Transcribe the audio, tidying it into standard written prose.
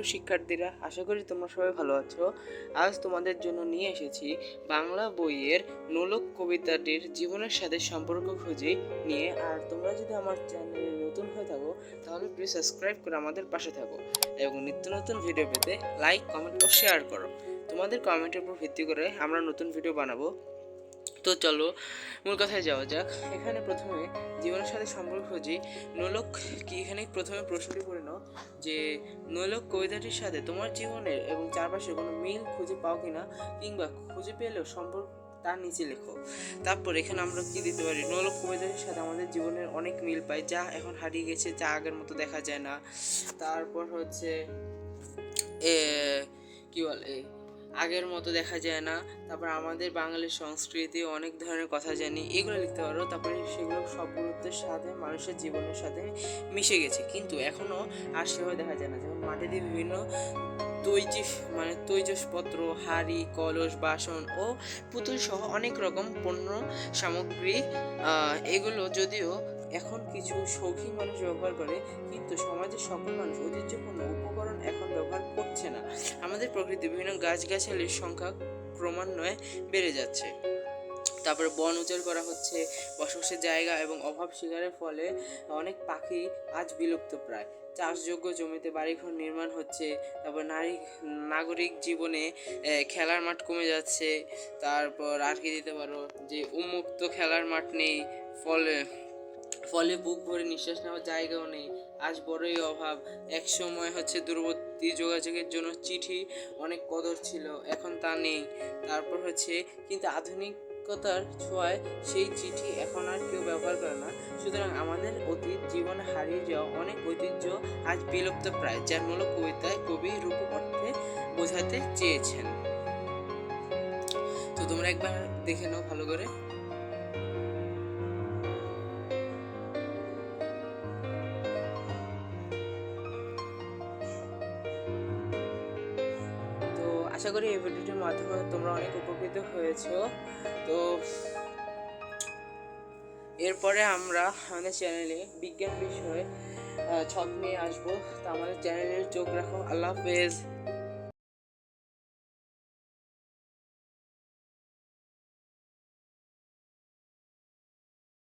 প্রিয় শিক্ষার্থীরা, আশা করি তোমরা সবাই ভালো আছো। আজ তোমাদের জন্য নিয়ে এসেছি বাংলা বইয়ের নোলক কবিতাটির জীবনের সাথে সম্পর্ক খুঁজে নিয়ে। আর তোমরা যদি আমার চ্যানেলে নতুন হয়ে থাকো তাহলে প্লিজ সাবস্ক্রাইব করে আমাদের পাশে থাকো এবং নিত্য নতুন ভিডিও পেতে লাইক, কমেন্ট ও শেয়ার করো। তোমাদের কমেন্টের উপর ভিত্তি করে আমরা নতুন ভিডিও বানাবো। তো চলো মূল কথায় যাওয়া যাক। এখানে প্রথমে জীবনের সাথে সম্পর্ক খুঁজি নোলক কি, এখানে প্রথমে প্রশ্নটি করে নাও যে নোলক কবিতাটির সাথে তোমার জীবনের এবং চারপাশে কোনো মিল খুঁজে পাও কিনা, কিংবা খুঁজে পেলেও সম্পর্ক তার নিচে লেখো। তারপর এখানে আমরা কি দিতে পারি, নোলক কবিতাটির সাথে আমাদের জীবনের অনেক মিল পাই, যা এখন হারিয়ে গেছে, যা আগের মতো দেখা যায় না। তারপর হচ্ছে কি বলে, আগের মতো দেখা যায় না। তারপর আমাদের বাঙালির সংস্কৃতি, অনেক ধরনের কথা জানি, এগুলো লিখতে পারো। তারপরে সেগুলো সব গুরুত্বের সাথে মানুষের জীবনের সাথে মিশে গেছে, কিন্তু এখনও আর সেভাবে দেখা যায় না। যেমন মাটি দিয়ে বিভিন্ন তৈজসপত্র, হাঁড়ি, কলস, বাসন ও পুতুল সহ অনেক রকম পণ্য সামগ্রী, এগুলো যদিও এখন কিছু শৌখিন মানুষ ব্যবহার করে, কিন্তু সমাজের সকল মানুষ ঐতিহ্যপূর্ণ উপকরণ এখন ব্যবহার করছে না। আমাদের প্রকৃতি বিভিন্ন গাছগাছালির সংখ্যা ক্রমান্বয়ে বেড়ে যাচ্ছে। তারপরে বন উজাড় করা হচ্ছে, বসবাসের জায়গা এবং অভাব শিকারের ফলে অনেক পাখি আজ বিলুপ্ত প্রায়। চাষযোগ্য জমিতে বাড়িঘর নির্মাণ হচ্ছে। তারপর নাগরিক জীবনে খেলার মাঠ কমে যাচ্ছে। তারপর আর কি দিতে পারো, যে উন্মুক্ত খেলার মাঠ নেই, ফলে ফলে বুক ভরে নিঃশ্বাস নেওয়ার জায়গাও নেই। আজ বড়ই অভাব। এক সময় হচ্ছে দূরবর্তী যোগাযোগের জন্য চিঠি অনেক কদর ছিল, এখন তা নেই। তারপর হচ্ছে কিন্তু আধুনিকতার ছোঁয়ায় সেই চিঠি এখন আর কেউ ব্যবহার করে না। সুতরাং আমাদের অতীত জীবনে হারিয়ে যাওয়া অনেক ঐতিহ্য আজ বিলুপ্ত প্রায়, যার মূল কবিতায় কবি রূপকর্থে বোঝাতে চেয়েছেন। তো তোমরা একবার দেখে নাও ভালো করে। আশা করি এই ভিডিওটির মাধ্যমে তোমরা অনেক উপকৃত হয়েছো। তো এরপরে আমরা আমাদের চ্যানেলে বিজ্ঞান বিষয়ে ছক নিয়ে আসবো। তো আমাদের চ্যানেলে চোখ রাখো। আল্লাহ হাফেজ।